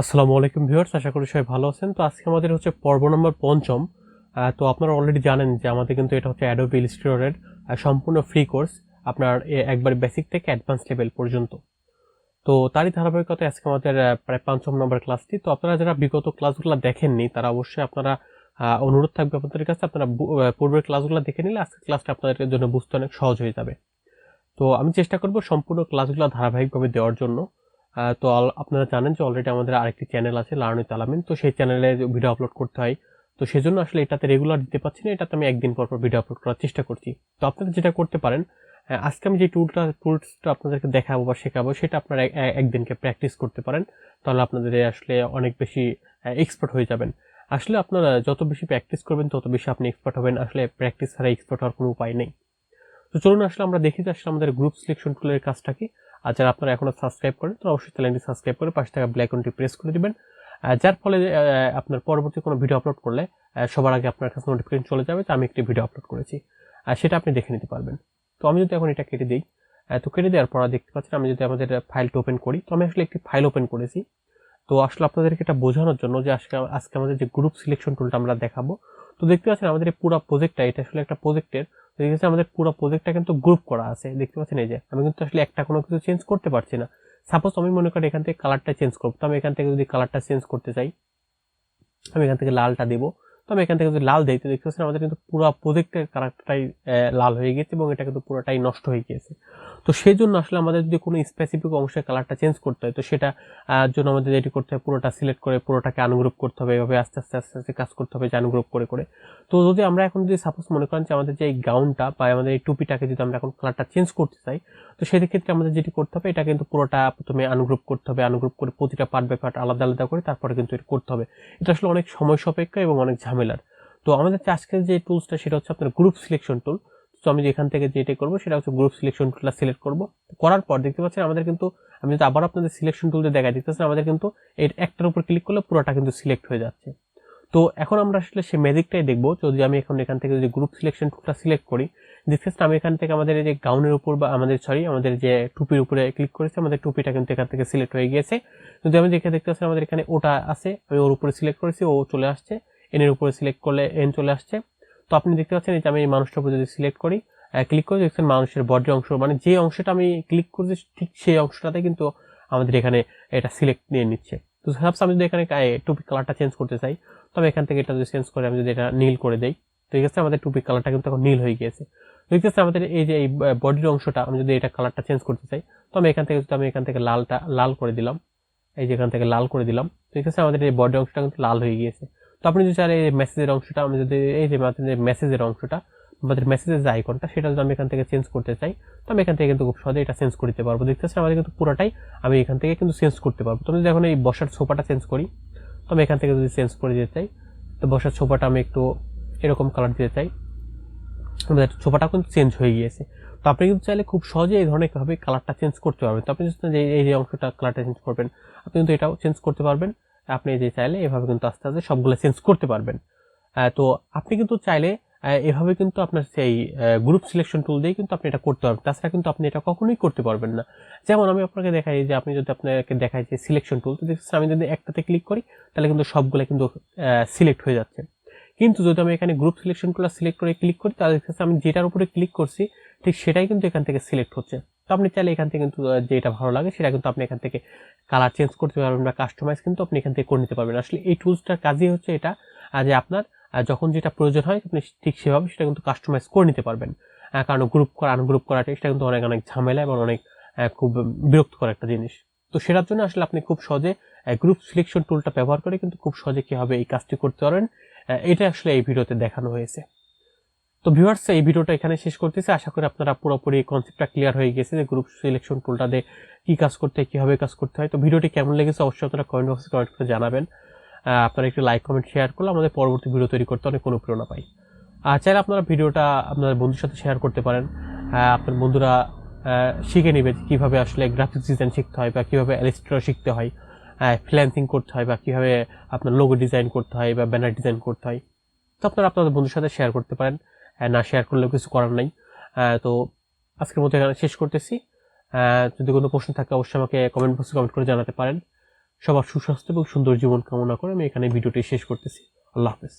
আসসালামু আলাইকুম ভিউয়ার্স, আশা করি সবাই ভালো আছেন। তো আজকে আমাদের হচ্ছে পর্ব নম্বর ৫ম। তো আপনারা অলরেডি জানেন যে আমাদের কিন্তু এটা হচ্ছে অ্যাডোবি ইলাস্ট্রেটরের সম্পূর্ণ ফ্রি কোর্স, আপনার একবার বেসিক থেকে অ্যাডভান্স লেভেল পর্যন্ত। তো তারই ধারাবাহিকতায় আজকে আমাদের প্রায় ৫ম নম্বর ক্লাসটি। তো আপনারা যারা বিগত ক্লাসগুলো দেখেননি তারা অবশ্যই আপনারা অনুরোধ থাকবে আপনাদের কাছে, আপনারা পূর্বের ক্লাসগুলো দেখে নিলে আজকের ক্লাসটা আপনাদের জন্য বুঝতে অনেক সহজ হয়ে যাবে। তো আমি চেষ্টা করব সম্পূর্ণ ক্লাসগুলো ধারাবাহিকভাবে দেওয়ার জন্য। তো আপনারা জানেন যে অলরেডি আমাদের আরেকটি চ্যানেল আছে লার্ন উইথ আলামিন, তো সেই চ্যানেলে ভিডিও আপলোড করতে হয়। তো সেজন্য আসলে এটাতে রেগুলার দিতে পারছি না, এটাতে আমি একদিন পর পর ভিডিও আপলোড করার চেষ্টা করছি। তো আপনারা যেটা করতে পারেন, আজকে আমি যে টুলসটা আপনাদেরকে দেখাবো বা শেখাবো সেটা আপনারা একদিনকে প্র্যাকটিস করতে পারেন, তাহলে আপনাদের আসলে অনেক বেশি এক্সপার্ট হয়ে যাবেন। আসলে আপনারা যত বেশি প্র্যাকটিস করবেন তত বেশি আপনি এক্সপার্ট হবেন, আসলে প্র্যাকটিস ছাড়া এক্সপার্ট হওয়ার কোনো উপায় নেই। তো চলুন আসলে আমরা দেখি যে আসলে আমাদের গ্রুপ সিলেকশন টুলের কাজটা কি। আর যারা আপনারা এখনো সাবস্ক্রাইব করেন তো অবশ্যই চ্যানেলটি সাবস্ক্রাইব করে পাশে থাকা বেল আইকনটি প্রেস করে দিবেন, যার ফলে আপনার পরবর্তী কোনো ভিডিও আপলোড করলে সবার আগে আপনার কাছে নোটিফিকেশন চলে যাবে যে আমি একটি ভিডিও আপলোড করেছি, আর সেটা আপনি দেখে নিতে পারবেন। তো আমি যদি এখন এটা কেটে দিই, তো কেটে দেওয়ার পর দেখতে পাচ্ছেন আমি যদি আমাদের ফাইলটা ওপেন করি, তো আমি আসলে একটি ফাইল ওপেন করেছি। তো আসলে আপনাদেরকে এটা বোঝানোর জন্য যে আজকে আমাদের যে গ্রুপ সিলেকশন টুলটা আমরা দেখাবো, তো দেখতে পাচ্ছেন আমাদের এই পুরো প্রজেক্টটা, এটা আসলে একটা প্রজেক্টের, দেখেছি আমাদের পুরো প্রজেক্টটা কিন্তু গ্রুপ করা আছে, দেখতে পাচ্ছেন। এই যে আমি কিন্তু আসলে একটা কোনো কিছু চেঞ্জ করতে পারছি না। সাপোজ আমি মনে করি এখান থেকে কালারটা চেঞ্জ করবো, তো আমি এখান থেকে যদি কালারটা চেঞ্জ করতে চাই, আমি এখান থেকে লালটা দেবো। তো আমি এখান থেকে যদি লাল দিই, তো দেখতে পাচ্ছেন আমাদের কিন্তু পুরো প্রজেক্টের কালারটাই লাল হয়ে গেছে এবং এটা কিন্তু পুরোটাই নষ্ট হয়ে গিয়েছে। তো সেই জন্য আসলে আমাদের যদি কোনো স্পেসিফিক অংশের কালারটা চেঞ্জ করতে হয়, তো সেটা জন্য আমাদের যেটি করতে হবে, পুরোটা সিলেক্ট করে পুরোটাকে আনগ্রুপ করতে হবে, এভাবে আস্তে আস্তে আস্তে আস্তে কাজ করতে হবে যে আনগ্রুপ করে করে। তো যদি আমরা এখন যদি সাপোজ মনে করেন যে আমাদের যে এই গাউনটা বা আমাদের এই টুপিটাকে যদি আমরা এখন কালারটা চেঞ্জ করতে চাই, তো সেক্ষেত্রে আমাদের যেটি করতে হবে, এটা কিন্তু পুরোটা প্রথমে আনগ্রুপ করতে হবে, আনগ্রুপ করে প্রতিটা পার্ট বাই পার্ট আলাদা আলাদা করে তারপরে কিন্তু এটা করতে হবে। এটা আসলে অনেক সময় সাপেক্ষ এবং অনেক ঝামেলার। তো আমাদের আজকের যে টুলসটা সেটা হচ্ছে আপনার গ্রুপ সিলেকশন টুল। তো আমি এখান থেকে যেটা করবো সেটা হচ্ছে গ্রুপ সিলেকশন টুলটা সিলেক্ট করবো। করার পর দেখতে পাচ্ছেন আমাদের কিন্তু, আমি যদি আবার আপনাদের সিলেকশন টুলতে দেখাই, দেখতে পাচ্ছেন আমাদের কিন্তু এর একটার উপর ক্লিক করলে পুরোটা কিন্তু সিলেক্ট হয়ে যাচ্ছে। তো এখন আমরা আসলে সেই ম্যাজিকটাই দেখবো। যদি আমি এখন এখান থেকে যদি গ্রুপ সিলেকশন টুলটা সিলেক্ট করি, দেখতে পাচ্ছেন আমি এখান থেকে আমাদের এই যে গাউনের উপর বা আমাদের যে টুপির উপরে ক্লিক করেছি, আমাদের টুপিটা কিন্তু এখান থেকে সিলেক্ট হয়ে গিয়েছে। যদি আমি দেখতে পাচ্ছি আমাদের এখানে ওটা আছে, আমি ওর উপরে সিলেক্ট করেছি, ও চলে আসছে। এনের উপরে সিলেক্ট করলে এন চলে আসছে। তো আপনি দেখতে পাচ্ছেন যে আমি এই মানুষটার উপরে যদি সিলেক্ট করি, ক্লিক করে দেখছেন মানুষের বডি অংশ, মানে যে অংশটা আমি ক্লিক করছি ঠিক সেই অংশটাতে কিন্তু আমাদের এখানে এটা সিলেক্ট নিয়ে নিচ্ছে। তো সাপোজ আমি যদি এখানে টুপি কালারটা চেঞ্জ করতে চাই, তো আমি এখান থেকে এটা যদি চেঞ্জ করে আমি যদি এটা নীল করে দেই, ঠিক আছে, আমাদের টুপি কালারটা কিন্তু এখন নীল হয়ে গিয়েছে। ঠিক আছে, আমাদের এই যে এই বডির অংশটা আমি যদি এটা কালারটা চেঞ্জ করতে চাই, তো আমি এখান থেকে যদি আমি এখান থেকে লালটা লাল করে দিলাম, এই যে এখান থেকে লাল করে দিলাম, ঠিক আছে, আমাদের এই বডি অংশটা কিন্তু লাল হয়ে গিয়েছে। তো আপনি যদি চান এই মেসেজের অংশটা, আমি যদি এই যে মেসেজের অংশটা, আমাদের মেসেজের যে আইকনটা সেটা যদি আমি এখান থেকে চেঞ্জ করতে চাই, তো আমি এখান থেকে কিন্তু খুব সহজে এটা চেঞ্জ করতে পারবো। দেখতেছেন আমাদের কিন্তু পুরোটাই আমি এখান থেকে কিন্তু চেঞ্জ করতে পারবো। তো আমি যদি এখন এই বসার সোফাটা চেঞ্জ করি, তো আমি এখান থেকে যদি চেঞ্জ করে দিতে চাই, তো বসার সোফাটা আমি একটু এরকম কালার দিতে চাই, আমাদের সোফাটা কিন্তু চেঞ্জ হয়ে গিয়েছে। তো আপনি কিন্তু চাইলে খুব সহজে এই ধরনের ভাবে কালারটা চেঞ্জ করতে পারবেন। তো আপনি যদি এই যে অংশটা কালারটা চেঞ্জ করবেন, আপনি কিন্তু এটাও চেঞ্জ করতে পারবেন। আপনি যে চাইলে এভাবে কিন্তু আস্তে আস্তে সবগুলো চেঞ্জ করতে পারবেন। তো আপনি কিন্তু চাইলে এভাবে কিন্তু আপনার সেই গ্রুপ সিলেকশন টুল দিয়ে কিন্তু আপনি এটা করতে পারবেন। তাছাড়া কিন্তু আপনি এটা কখনোই করতে পারবেন না। যেমন আমি আপনাকে দেখাই যে আপনি যদি আপনাকে দেখাই যে সিলেকশন টুল, তো দেখছেন আমি যদি একটাতে ক্লিক করি তাহলে কিন্তু সবগুলো কিন্তু সিলেক্ট হয়ে যাচ্ছে। কিন্তু যদি আমি এখানে গ্রুপ সিলেকশন টুলটা সিলেক্ট করে ক্লিক করি, তাহলে দেখতেছি আমি যেটার উপরে ক্লিক করছি ঠিক সেটাই কিন্তু এখান থেকে সিলেক্ট হচ্ছে। তো আপনি চাইলে এখান থেকে কিন্তু যেটা ভালো লাগে সেটা কিন্তু আপনি এখান থেকে কালার চেঞ্জ করতে পারবেন বা কাস্টমাইজ কিন্তু আপনি এখান থেকে করে নিতে পারবেন। আসলে এই টুলসটার কাজই হচ্ছে এটা, যে আপনার যখন যেটা প্রয়োজন হয় আপনি ঠিক সেভাবে সেটা কিন্তু কাস্টমাইজ করে নিতে পারবেন। কারণ গ্রুপ করা আনগ্রুপ করাটা এটা কিন্তু অনেক অনেক ঝামেলা এবং অনেক খুব বিরক্তকর একটা জিনিস। তো সেটার জন্য আসলে আপনি খুব সহজে গ্রুপ সিলেকশন টুলটা ব্যবহার করে কিন্তু খুব সহজে কিভাবে এই কাজটি করতে পারবেন, এটা আসলে এই ভিডিওতে দেখানো হয়েছে। তো ভিউয়ার্স, এই ভিডিওটা এখানে শেষ করতেছি। আশা করি আপনারা পুরোপুরি কনসেপ্টটা ক্লিয়ার হয়ে গেছে যে গ্রুপ সিলেকশন টুলটা দিয়ে কি কাজ করতে হয়, কিভাবে কাজ করতে হয়। তো ভিডিওটি কেমন লেগেছে অবশ্যই আপনারা কমেন্ট বক্সে কমেন্ট করে জানাবেন। আপনারা একটু লাইক কমেন্ট শেয়ার করলে আমাদের পরবর্তী ভিডিও তৈরি করতে অনেক অনুপ্রেরণা পাই। আর চাইলে আপনারা ভিডিওটা আপনাদের বন্ধুর সাথে শেয়ার করতে পারেন। আপনার বন্ধুরা শিখে নেবে কিভাবে আসলে গ্রাফিক্স ডিজাইন শিখতে হয় বা কিভাবে ইলাস্ট্রেটর শিখতে হয়, ফ্রিল্যান্সিং করতে হয় বা কিভাবে আপনার লোগো ডিজাইন করতে হয় বা ব্যানার ডিজাইন করতে হয়। তো আপনারা আপনাদের বন্ধুর সাথে শেয়ার করতে পারেন, না শেয়ার করলেও কিছু করার নাই। তো আজকের মতো এখানে শেষ করতেছি। যদি কোনো প্রশ্ন থাকে অবশ্যই আমাকে কমেন্ট বক্সে কমেন্ট করে জানাতে পারেন। সবার সুস্বাস্থ্য এবং সুন্দর জীবন কামনা করে আমি এখানে ভিডিওটি শেষ করতেছি। আল্লাহ হাফেজ।